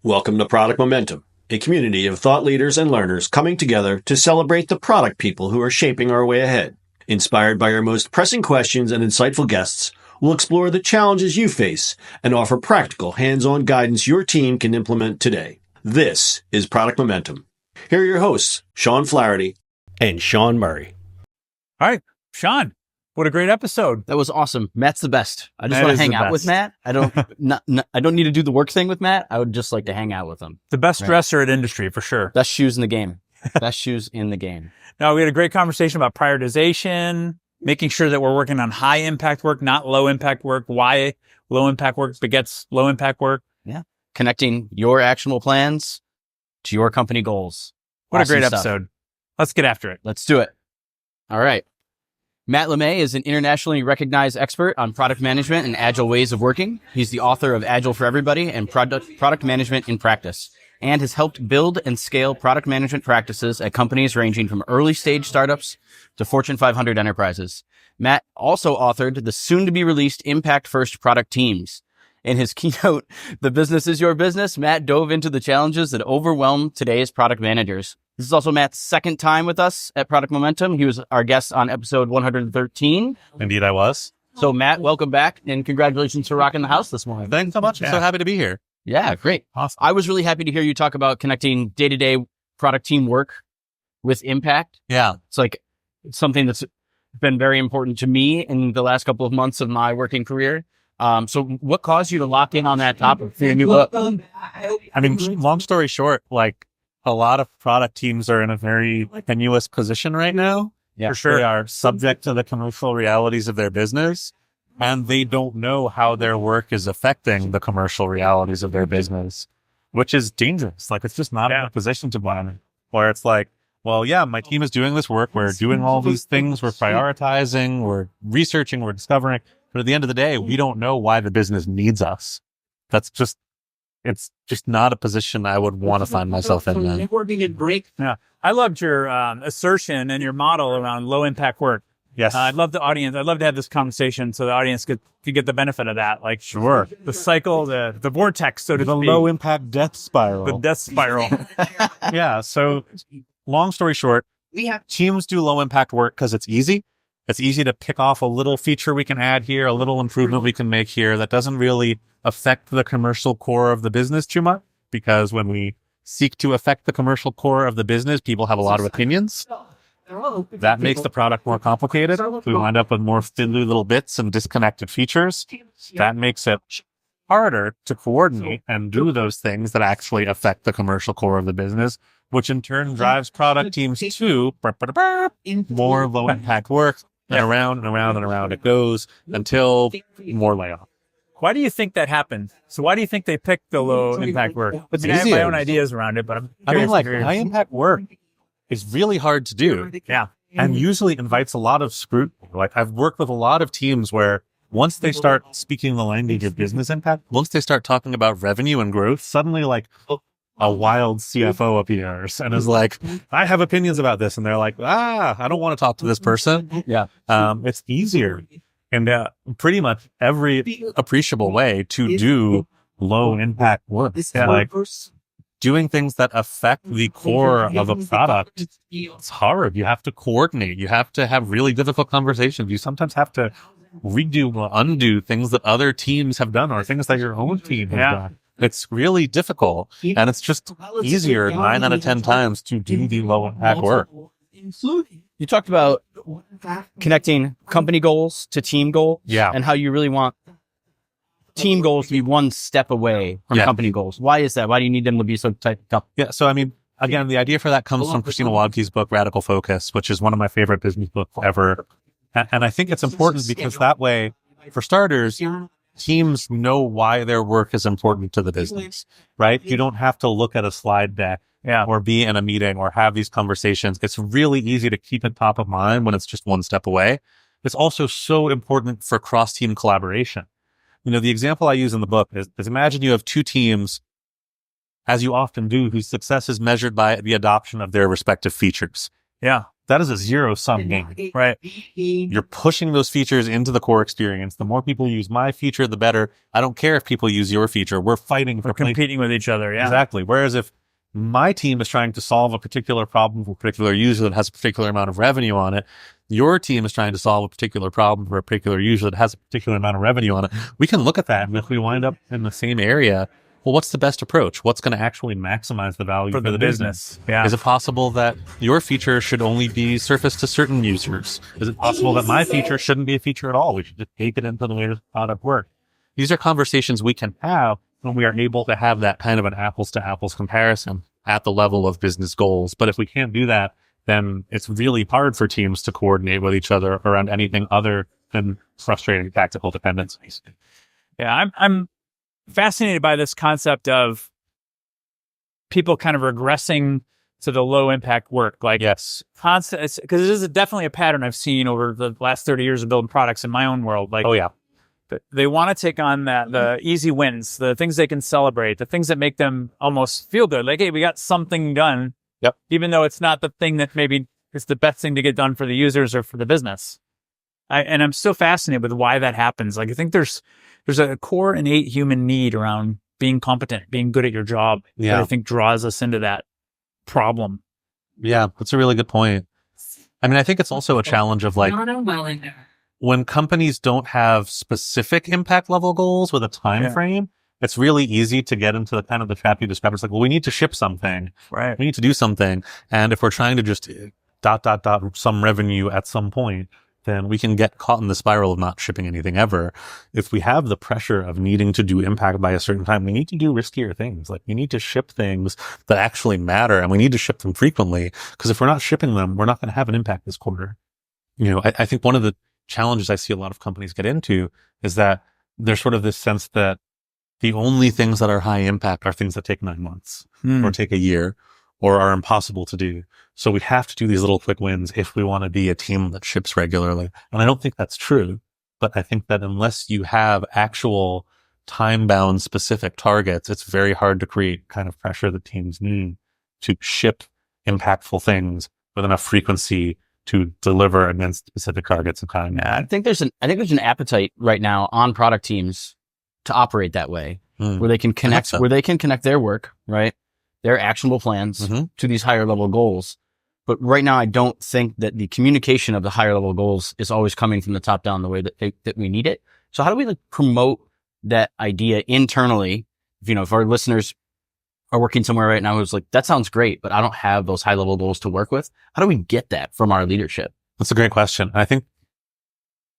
Welcome to Product Momentum, a community of thought leaders and learners coming together to celebrate the product people who are shaping our way ahead. Inspired by our most pressing questions and insightful guests, we'll explore the challenges you face and offer practical, hands-on guidance your team can implement today. This is Product Momentum. Here are your hosts, Sean Flaherty and Sean Murray. All right, Sean, what a great episode. That was awesome. Matt's the best. I just want to hang out with Matt. I don't need to do the work thing with Matt. I would just like to hang out with him. The best dresser at industry, for sure. Best shoes in the game. Best shoes in the game. Now, we had a great conversation about prioritization, making sure that we're working on high impact work, not low impact work, why low impact work begets low impact work. Yeah. Connecting your actionable plans to your company goals. What awesome a great episode. Let's get after it. Let's do it. All right. Matt LeMay is an internationally recognized expert on product management and agile ways of working. He's the author of Agile for Everybody and Product Management in Practice, and has helped build and scale product management practices at companies ranging from early stage startups to Fortune 500 enterprises. Matt also authored the soon-to-be-released Impact First Product Teams. In his keynote, The Business is Your Business, Matt dove into the challenges that overwhelm today's product managers. This is also Matt's second time with us at Product Momentum. He was our guest on episode 113. Indeed, I was. So, Matt, welcome back, and congratulations for rocking the house this morning. Thanks so much. I'm so happy to be here. Yeah, great. Awesome. I was really happy to hear you talk about connecting day-to-day product team work with impact. Yeah. It's something that's been very important to me in the last couple of months of my working career. So what caused you to lock in on that topic for your new book? I mean, long story short, a lot of product teams are in a very tenuous position right now. Yeah, for sure. They are subject to the commercial realities of their business, and they don't know how their work is affecting the commercial realities of their business, which is dangerous. It's just not in a position to be in, where it's like, well, yeah, my team is doing this work. We're doing all these things. We're prioritizing, we're researching, we're discovering. But at the end of the day, we don't know why the business needs us. It's just not a position I would want to find myself in. Yeah. I loved your assertion and your model around low impact work. Yes. I'd love to have this conversation so the audience could get the benefit of that. Sure. The cycle, the vortex, so to speak. The low impact death spiral. The death spiral. Yeah. So long story short, teams do low impact work because it's easy. It's easy to pick off a little feature we can add here, a little improvement we can make here that doesn't really affect the commercial core of the business too much, because when we seek to affect the commercial core of the business, people have a lot of opinions. That makes the product more complicated. We wind up with more fiddly little bits and disconnected features. That makes it harder to coordinate and do those things that actually affect the commercial core of the business, which in turn drives product teams to more low impact work. And around and around and around it goes until more layoff. Why do you think that happened? So why do you think they picked the low impact work? I have my own ideas around it, but high impact work is really hard to do. Yeah. And usually invites a lot of scrutiny. I've worked with a lot of teams where once they start speaking the language of business impact, once they start talking about revenue and growth, suddenly a wild CFO appears and is like, I have opinions about this. And they're like, I don't want to talk to this person. Yeah. It's easier in pretty much every appreciable way to do low impact work. Doing things that affect the core of a product. It's hard. You have to coordinate. You have to have really difficult conversations. You sometimes have to redo or undo things that other teams have done or things that your own team has done. It's really difficult, and it's just easier 9 out of 10 times to do the low impact work. You talked about connecting company goals to team goals, and how you really want team goals to be one step away from company goals. Why is that? Why do you need them to be so tight? Yeah. So, I mean, again, the idea for that comes from Christina Wadke's book, Radical Focus, which is one of my favorite business books ever. And I think it's important because that way, for starters, teams know why their work is important to the business, right? You don't have to look at a slide deck or be in a meeting or have these conversations. It's really easy to keep it top of mind when it's just one step away. It's also so important for cross-team collaboration. The example I use in the book is imagine you have two teams, as you often do, whose success is measured by the adoption of their respective features. Yeah. that is a zero-sum game. Right. You're pushing those features into the core experience. The more people use my feature, the better. I don't care if people use your feature. We're fighting for We're competing with each other. Yeah. Exactly. Whereas if my team is trying to solve a particular problem for a particular user that has a particular amount of revenue on it, your team is trying to solve a particular problem for a particular user that has a particular amount of revenue on it. We can look at that, and if we wind up in the same area, well, what's the best approach? What's going to actually maximize the value for the business? Yeah. Is it possible that your feature should only be surfaced to certain users? Is it possible that my feature shouldn't be a feature at all? We should just take it into the way the product works. These are conversations we can have when we are able to have that kind of an apples to apples comparison at the level of business goals. But if we can't do that, then it's really hard for teams to coordinate with each other around anything other than frustrating tactical dependencies. Yeah. I'm fascinated by this concept of people kind of regressing to the low impact work. Like, yes, because it is definitely a pattern I've seen over the last 30 years of building products in my own world. Like, oh yeah, they want to take on the easy wins, the things they can celebrate, the things that make them almost feel good. Like, hey, we got something done. Yep. Even though it's not the thing that maybe is the best thing to get done for the users or for the business. And I'm still fascinated with why that happens. Like, I think there's a core innate human need around being competent, being good at your job. Yeah. That I think draws us into that problem. Yeah, that's a really good point. I mean, I think it's also a challenge of like, when companies don't have specific impact level goals with a time frame, it's really easy to get into the kind of the trap you described. It's like, well, we need to ship something. Right. We need to do something. And if we're trying to just ... some revenue at some point, then we can get caught in the spiral of not shipping anything ever. If we have the pressure of needing to do impact by a certain time, we need to do riskier things. Like, we need to ship things that actually matter, and we need to ship them frequently, because if we're not shipping them, we're not going to have an impact this quarter. I think one of the challenges I see a lot of companies get into is that there's sort of this sense that the only things that are high impact are things that take 9 months or take a year or are impossible to do. So we have to do these little quick wins if we want to be a team that ships regularly. And I don't think that's true, but I think that unless you have actual time-bound specific targets, it's very hard to create kind of pressure that teams need to ship impactful things with enough frequency to deliver against specific targets and time. Yeah, I think there's an appetite right now on product teams to operate that way, where they can connect their work, right? Their actionable plans to these higher level goals. But right now, I don't think that the communication of the higher level goals is always coming from the top down the way that we need it. So how do we promote that idea internally? If our listeners are working somewhere right now who's like, that sounds great, but I don't have those high level goals to work with. How do we get that from our leadership? That's a great question. I think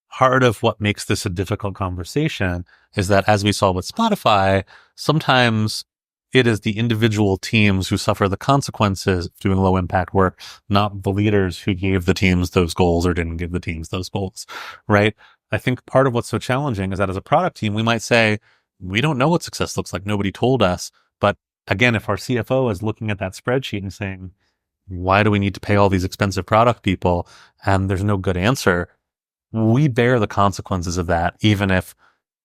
part of what makes this a difficult conversation is that, as we saw with Spotify, sometimes it is the individual teams who suffer the consequences of doing low impact work, not the leaders who gave the teams those goals or didn't give the teams those goals, right? I think part of what's so challenging is that as a product team, we might say, we don't know what success looks like. Nobody told us. But again, if our CFO is looking at that spreadsheet and saying, why do we need to pay all these expensive product people? And there's no good answer. We bear the consequences of that, even if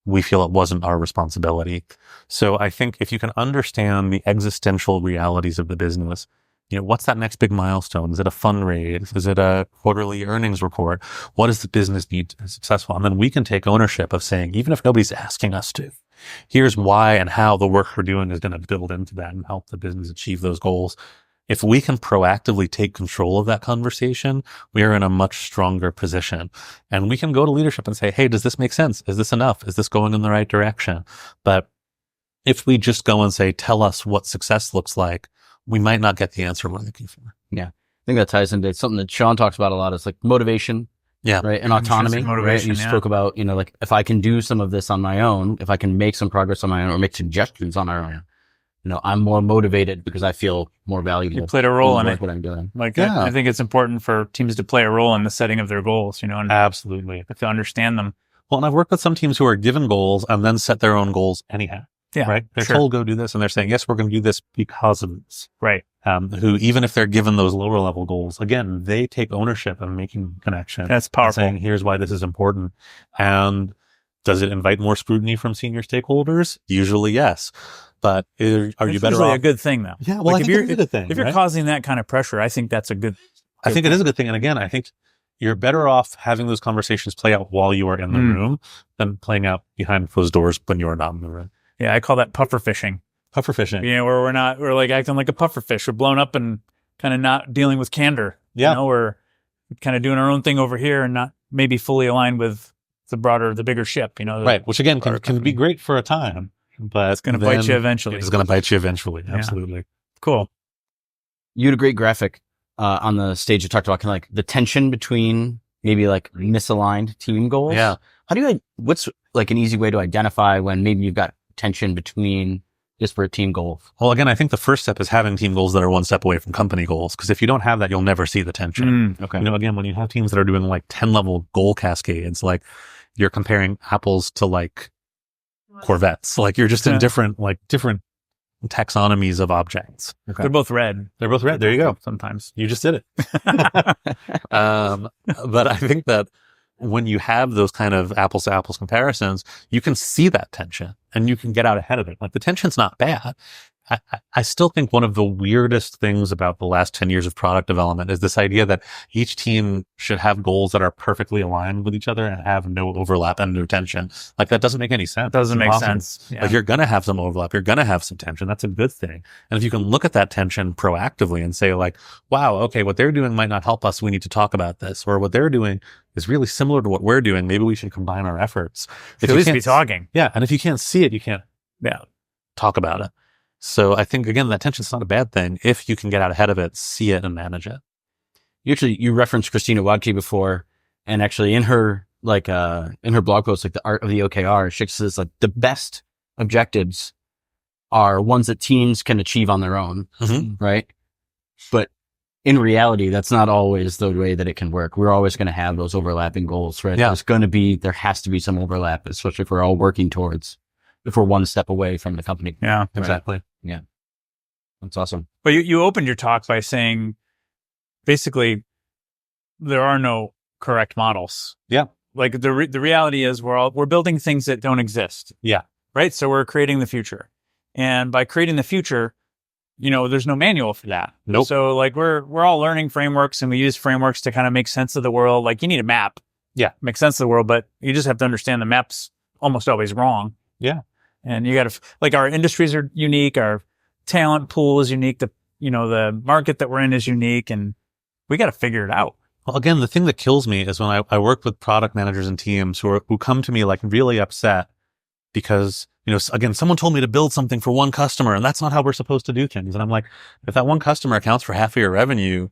we feel it wasn't our responsibility. So I think if you can understand the existential realities of the business, what's that next big milestone? Is it a fundraise? Is it a quarterly earnings report? What does the business need to be successful? And then we can take ownership of saying, even if nobody's asking us to, here's why and how the work we're doing is going to build into that and help the business achieve those goals. If we can proactively take control of that conversation, we are in a much stronger position. And we can go to leadership and say, hey, does this make sense? Is this enough? Is this going in the right direction? But if we just go and say, tell us what success looks like, we might not get the answer we're looking for. Yeah. I think that ties into something that Sean talks about a lot. Is like motivation. Yeah. Right. And autonomy. Right. You spoke about, if I can do some of this on my own, if I can make some progress on my own or make suggestions on my own, I'm more motivated because I feel more valuable. You played a role in it. What I'm doing. I think it's important for teams to play a role in the setting of their goals, and absolutely to understand them. Well, and I've worked with some teams who are given goals and then set their own goals anyhow. Yeah. Right. They're told go do this, and they're saying, yes, we're going to do this because of this. Right. Who, even if they're given those lower level goals, again, they take ownership of making connection. That's powerful. Saying, here's why this is important. And does it invite more scrutiny from senior stakeholders? Usually, yes. But are you better off? A good thing, though. Yeah, well, I think it's a good thing. If you're causing that kind of pressure, I think that's a good. I think it is a good thing. And again, I think you're better off having those conversations play out while you are in the room than playing out behind closed doors when you are not in the room. Yeah, I call that puffer fishing. Puffer fishing. You know, where we're like acting like a puffer fish. We're blown up and kind of not dealing with candor. Yeah. You know, we're kind of doing our own thing over here and not maybe fully aligned with the bigger ship, you know. Right. Which again can be great for a time, but it's going to bite you eventually. It's going to bite you eventually. Absolutely. Cool. You had a great graphic on the stage. You talked about kind of like the tension between maybe like misaligned team goals. Yeah. What's like an easy way to identify when maybe you've got tension between disparate team goals? Well, again, I think the first step is having team goals that are one step away from company goals. Because if you don't have that, you'll never see the tension. Okay. You know, again, when you have teams that are doing like 10 level goal cascades, like you're comparing apples to like Corvettes, like you're just in different taxonomies of objects. Okay. They're both red. There you go. Sometimes you just did it. But I think that when you have those kind of apples to apples comparisons, you can see that tension and you can get out ahead of it. Like the tension's not bad. I still think one of the weirdest things about the last 10 years of product development is this idea that each team should have goals that are perfectly aligned with each other and have no overlap and no tension. Like that doesn't make any sense. Doesn't make sense. Yeah. Like you're going to have some overlap. You're going to have some tension. That's a good thing. And if you can look at that tension proactively and say like, wow, okay, what they're doing might not help us. We need to talk about this. Or what they're doing is really similar to what we're doing. Maybe we should combine our efforts. At least be talking. Yeah. And if you can't see it, you can't talk about it. So I think, again, that tension's not a bad thing if you can get out ahead of it, see it, and manage it. You referenced Christina Wadke before, and actually in her blog post, like the art of the OKR, she says like the best objectives are ones that teams can achieve on their own, right? But in reality, that's not always the way that it can work. We're always going to have those overlapping goals, right? Yeah. There has to be some overlap, especially if we're all working towards, if we're one step away from the company. Yeah, exactly. Right. Yeah. That's awesome. But you opened your talk by saying, basically, there are no correct models. Yeah. Like the reality is we're building things that don't exist. Yeah. Right. So we're creating the future, and by creating the future, you know, there's no manual for that. Nope. So like we're all learning frameworks, and we use frameworks to kind of make sense of the world. Like you need a map. Yeah. Make sense of the world, but you just have to understand the map's almost always wrong. Yeah. And you got to, like, our industries are unique. Our talent pool is unique. The market that we're in is unique, and we got to figure it out. Well, again, the thing that kills me is when I work with product managers and teams who come to me like really upset because, you know, again, someone told me to build something for one customer and that's not how we're supposed to do things. And I'm like, if that one customer accounts for half of your revenue,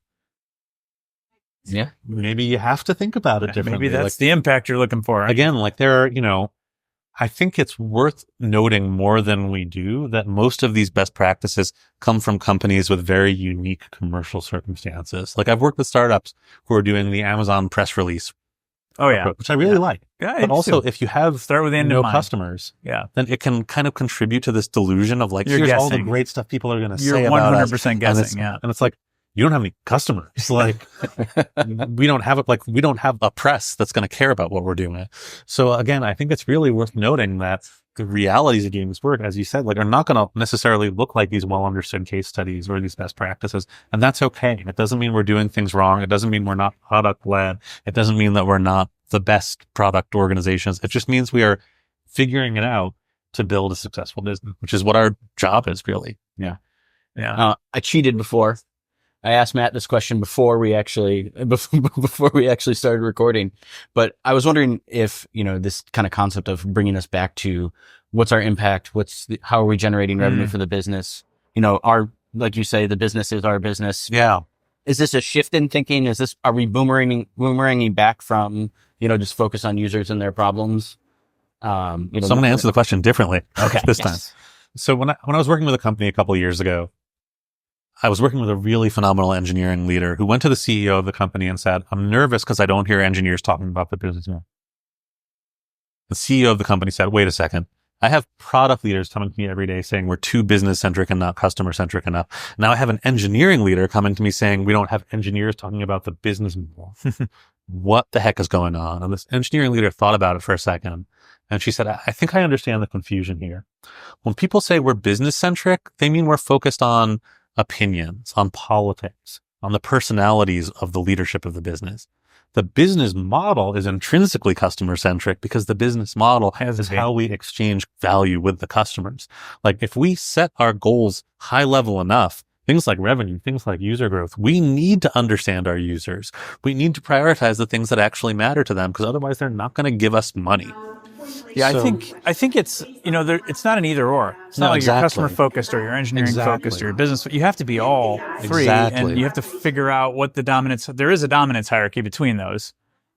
maybe you have to think about it differently. Maybe that's the impact you're looking for. Again, like there are, you know, I think it's worth noting more than we do that most of these best practices come from companies with very unique commercial circumstances. Like I've worked with startups who are doing the Amazon press release. Oh yeah. Which I really like. Yeah, but also if you have start with the end no in mind. Customers, then it can kind of contribute to this delusion of like, You're here's guessing. all the great stuff people are going to You're say about us. 100% guessing. And it's like, you don't have any customers. Like we don't have a press that's going to care about what we're doing. So again, I think it's really worth noting that the realities of doing this work, as you said, like are not going to necessarily look like these well understood case studies or these best practices. And that's okay. It doesn't mean we're doing things wrong. It doesn't mean we're not product led. It doesn't mean that we're not the best product organizations. It just means we are figuring it out to build a successful business, which is what our job is really. Yeah. Yeah. I cheated before. I asked Matt this question before we actually started recording, but I was wondering if, you know, this kind of concept of bringing us back to what's our impact? How are we generating revenue for the business? You know, like you say, the business is our business. Yeah. Is this a shift in thinking? Are we boomeranging back from, you know, just focus on users and their problems? So I'm going to answer the question differently this time. So when I was working with a company a couple of years ago, I was working with a really phenomenal engineering leader who went to the CEO of the company and said, I'm nervous because I don't hear engineers talking about the business. The CEO of the company said, wait a second. I have product leaders coming to me every day saying we're too business centric and not customer centric enough. Now I have an engineering leader coming to me saying we don't have engineers talking about the business model. What the heck is going on? And this engineering leader thought about it for a second. And she said, I think I understand the confusion here. When people say we're business centric, they mean we're focused on opinions, on politics, on the personalities of the leadership of the business. The business model is intrinsically customer centric because the business model is how we exchange value with the customers. Like if we set our goals high level enough, things like revenue, things like user growth, we need to understand our users. We need to prioritize the things that actually matter to them because otherwise they're not going to give us money. Yeah, I think it's, it's not an either or. It's not like you're customer focused or you're engineering focused or your business. You have to be all three, and you have to figure out what the dominance. There is a dominance hierarchy between those,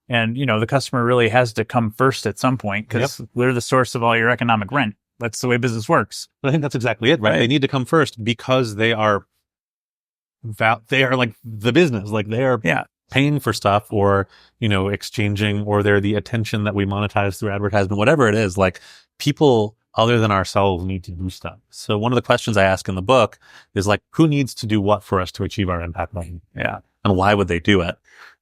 and the customer really has to come first at some point because they're the source of all your economic rent. That's the way business works. But I think that's exactly it, right? They need to come first because they are like the business, like they are paying for stuff or, exchanging, or they're the attention that we monetize through advertisement, whatever it is. Like people other than ourselves need to do stuff. So one of the questions I ask in the book is like, who needs to do what for us to achieve our impact value? Yeah. And why would they do it?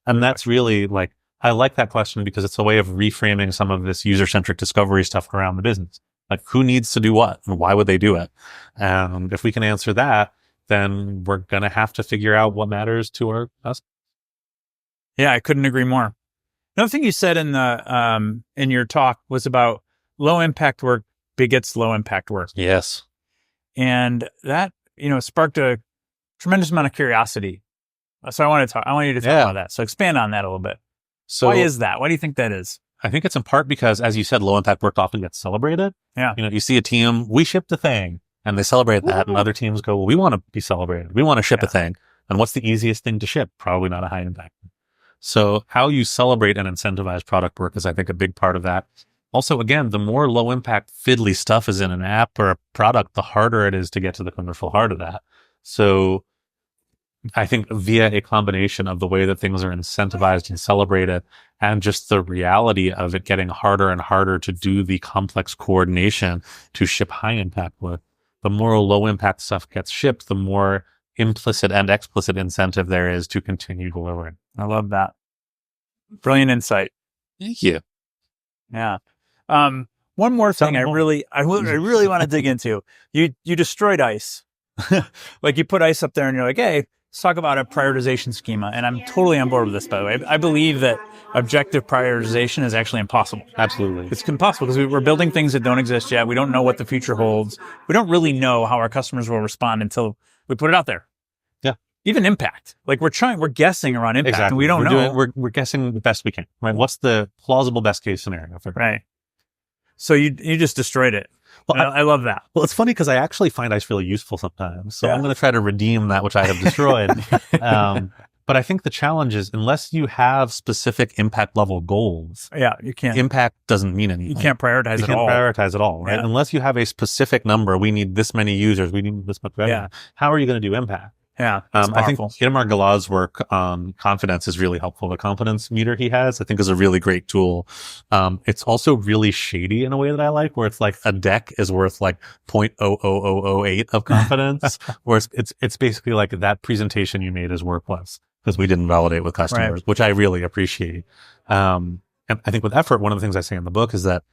And that's really like, I like that question because it's a way of reframing some of this user-centric discovery stuff around the business. Like who needs to do what and why would they do it? And if we can answer that, then we're going to have to figure out what matters to our customers. Yeah, I couldn't agree more. Another thing you said in the in your talk was about low impact work begets low impact work. Yes. And that, sparked a tremendous amount of curiosity. So I want you to talk about that. So expand on that a little bit. So why is that? Why do you think that is? I think it's in part because, as you said, low impact work often gets celebrated. Yeah. You see a team, we shipped a thing, and they celebrate that. And other teams go, well, we want to be celebrated. We want to ship a thing. And what's the easiest thing to ship? Probably not a high impact. So how you celebrate and incentivize product work is, I think, a big part of that. Also, again, the more low impact fiddly stuff is in an app or a product, the harder it is to get to the commercial heart of that. So I think via a combination of the way that things are incentivized and celebrated and just the reality of it getting harder and harder to do the complex coordination to ship high impact work, the more low impact stuff gets shipped, the more implicit and explicit incentive there is to continue delivering. I love that. Brilliant insight. Thank you. Yeah. One more thing I really want to dig into. You destroyed ICE. Like you put ICE up there and you're like, hey, let's talk about a prioritization schema. And I'm totally on board with this, by the way. I believe that objective prioritization is actually impossible. Absolutely. It's impossible because we're building things that don't exist yet. We don't know what the future holds. We don't really know how our customers will respond until we put it out there. Yeah. Even impact. Like we're guessing around impact. Exactly. And we don't know. We're guessing the best we can, right? What's the plausible best case scenario for it? Right. So you just destroyed it. Well, I love that. Well, it's funny because I actually find ICE really useful sometimes. So I'm going to try to redeem that which I have destroyed. But I think the challenge is unless you have specific impact level goals, you can't. Impact doesn't mean anything. You can't prioritize at all. You can't prioritize at all, right? Yeah. Unless you have a specific number, we need this many users, we need this much revenue. Yeah. How are you going to do impact? Yeah, I think Itamar Galad's work on confidence is really helpful. The confidence meter he has, I think, is a really great tool. It's also really shady in a way that I like, where it's like a deck is worth like 0.00008 of confidence, where it's basically like that presentation you made is worthless because we didn't validate with customers, which I really appreciate. And I think with effort, one of the things I say in the book is that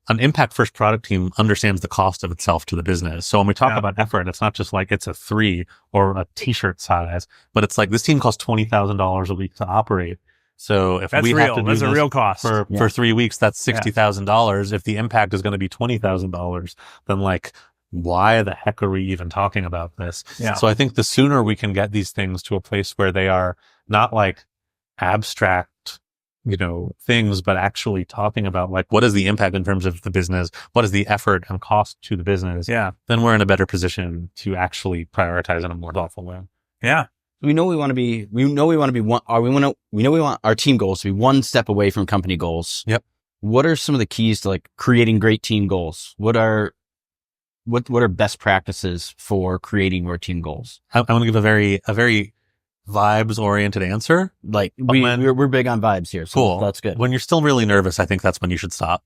an impact first product team understands the cost of itself to the business. So when we talk about effort, it's not just like it's a 3 or a t-shirt size, but it's like this team costs $20,000 a week to operate. So if we have to do this a real cost for 3 weeks, that's $60,000. If the impact is going to be $20,000, then like, why the heck are we even talking about this? Yeah. So I think the sooner we can get these things to a place where they are not like abstract, things, but actually talking about like, what is the impact in terms of the business? What is the effort and cost to the business? Yeah. Then we're in a better position to actually prioritize in a more thoughtful way. Yeah. We know we want our team goals to be one step away from company goals. Yep. What are some of the keys to like creating great team goals? What are best practices for creating your team goals? I want to give a very vibes oriented answer. Like we're big on vibes here. So cool. That's good. When you're still really nervous, I think that's when you should stop.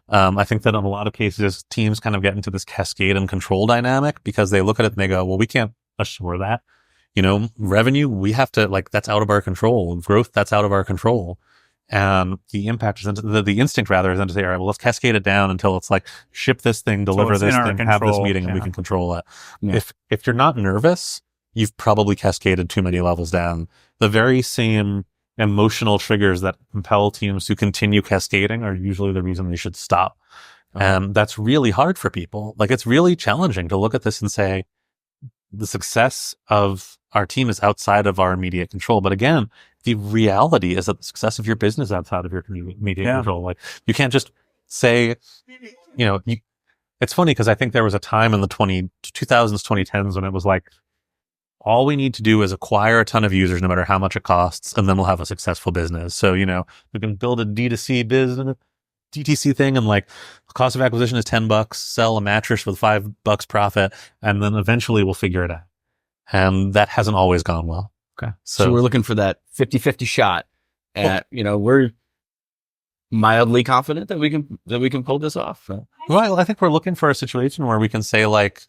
I think that in a lot of cases, teams kind of get into this cascade and control dynamic because they look at it and they go, well, we can't assure that, revenue, we have to that's out of our control. Growth, that's out of our control. And the impact is the instinct rather is then to say, all right, well, let's cascade it down until it's like ship this thing, deliver this thing, have this meeting and we can control it. Yeah. If you're not nervous, you've probably cascaded too many levels down. The very same emotional triggers that compel teams to continue cascading are usually the reason they should stop. And that's really hard for people. Like, it's really challenging to look at this and say, the success of our team is outside of our immediate control. But again, the reality is that the success of your business is outside of your immediate control. Like, you can't just say, it's funny because I think there was a time in the 2000s, 2010s when it was like, all we need to do is acquire a ton of users, no matter how much it costs, and then we'll have a successful business. So, we can build a D2C business, DTC thing, and like the cost of acquisition is $10, sell a mattress with $5 profit, and then eventually we'll figure it out. And that hasn't always gone well. Okay. So we're looking for that 50-50 shot. We're mildly confident that we can pull this off. Well, I think we're looking for a situation where we can say, like,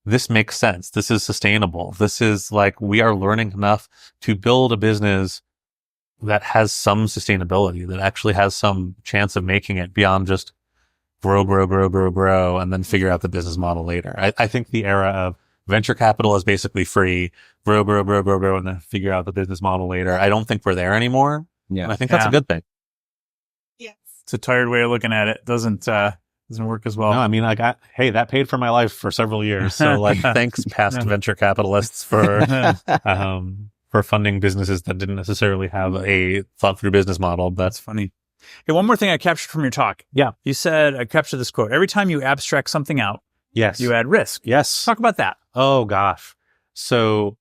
this makes sense. This is sustainable. This is like, we are learning enough to build a business that has some sustainability, that actually has some chance of making it beyond just grow, and then figure out the business model later. I think the era of venture capital is basically free, grow, and then figure out the business model later. I don't think we're there anymore. Yeah. And I think that's a good thing. Yes. It's a tired way of looking at it. Doesn't work as well. No, I mean, that paid for my life for several years. So like, thanks past venture capitalists for funding businesses that didn't necessarily have a thought through business model. That's funny. Hey, one more thing I captured from your talk. Yeah. You said, I captured this quote: every time you abstract something out, yes, you add risk. Yes. Talk about that. Oh gosh. So,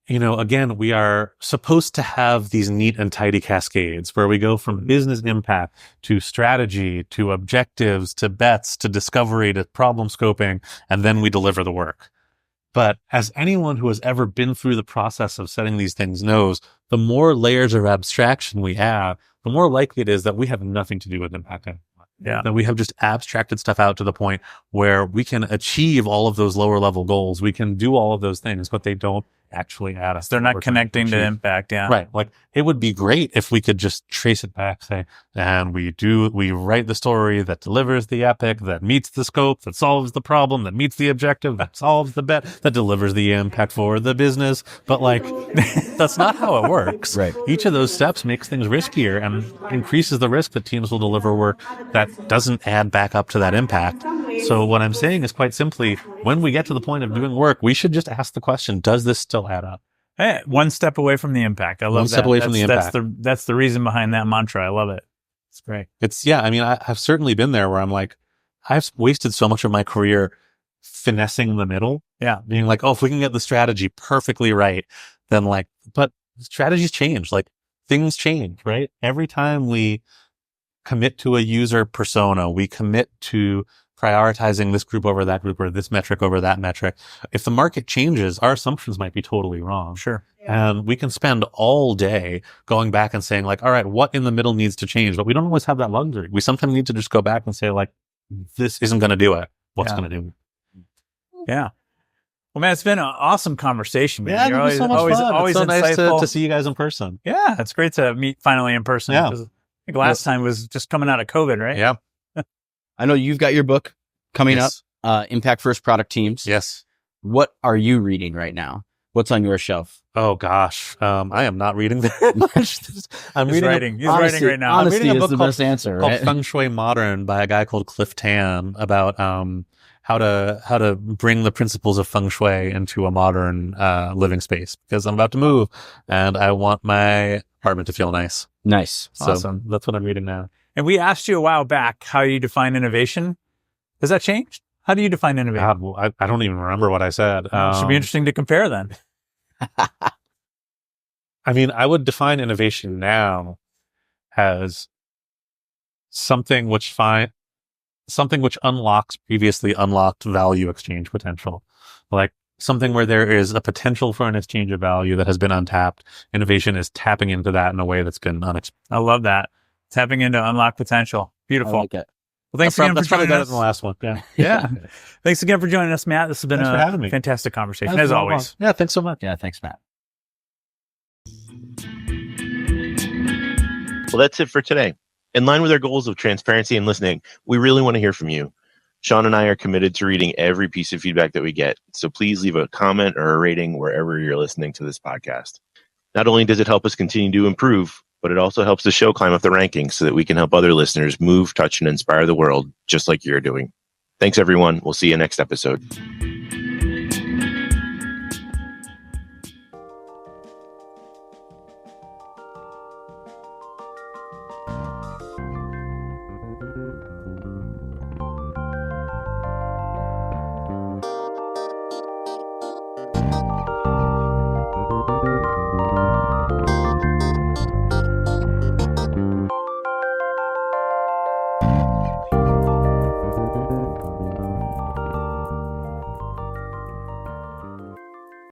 again, we are supposed to have these neat and tidy cascades where we go from business impact to strategy, to objectives, to bets, to discovery, to problem scoping, and then we deliver the work. But as anyone who has ever been through the process of setting these things knows, the more layers of abstraction we have, the more likely it is that we have nothing to do with impact. Yeah. That we have just abstracted stuff out to the point where we can achieve all of those lower level goals. We can do all of those things, but they don't actually add us. They're not connecting to impact. Yeah. Right. Like, it would be great if we could just trace it back, say, and we write the story that delivers the epic, that meets the scope, that solves the problem, that meets the objective, that solves the bet, that delivers the impact for the business. But like, that's not how it works. Right. Each of those steps makes things riskier and increases the risk that teams will deliver work that doesn't add back up to that impact. So what I'm saying is, quite simply, when we get to the point of doing work, we should just ask the question, does this still add up? Hey, one step away from the impact. I love that. One step away from the impact. That's the reason behind that mantra. I love it. It's great. I've certainly been there where I'm like, I've wasted so much of my career finessing the middle. Yeah. Being like, if we can get the strategy perfectly right, then like, but strategies change. Like, things change, right? Every time we commit to a user persona, we commit to prioritizing this group over that group, or this metric over that metric. If the market changes, our assumptions might be totally wrong. Sure. And we can spend all day going back and saying, like, all right, what in the middle needs to change? But we don't always have that luxury. We sometimes need to just go back and say, like, this isn't going to do it. What's going to do it? Yeah. Well, man, it's been an awesome conversation. Man. Yeah, You're so much fun. always it's so insightful. nice to see you guys in person. Yeah, it's great to meet finally in person. Yeah. I think last time was just coming out of COVID, right? Yeah. I know you've got your book coming up, Impact First Product Teams. Yes. What are you reading right now? What's on your shelf? Oh gosh, I am not reading that much. He's writing right now. Honesty I'm reading a book is the best answer, called right? Feng Shui Modern by a guy called Cliff Tan about how to bring the principles of Feng Shui into a modern living space, because I'm about to move and I want my apartment to feel nice. Nice. So awesome. That's what I'm reading now. And we asked you a while back how you define innovation. Has that changed? How do you define innovation? God, well, I don't even remember what I said. Should be interesting to compare then. I mean, I would define innovation now as something which unlocks previously unlocked value exchange potential. Like something where there is a potential for an exchange of value that has been untapped. Innovation is tapping into that in a way that's been unexpected. I love that. Tapping into unlocked potential. Beautiful. I like it. Well, thanks again for joining us. Than the last one. Yeah. Yeah. Thanks again for joining us, Matt. This has been a fantastic conversation, as always. Yeah, thanks so much. Yeah, thanks, Matt. Well, that's it for today. In line with our goals of transparency and listening, we really want to hear from you. Sean and I are committed to reading every piece of feedback that we get, so please leave a comment or a rating wherever you're listening to this podcast. Not only does it help us continue to improve, but it also helps the show climb up the rankings so that we can help other listeners move, touch, and inspire the world just like you're doing. Thanks, everyone. We'll see you next episode.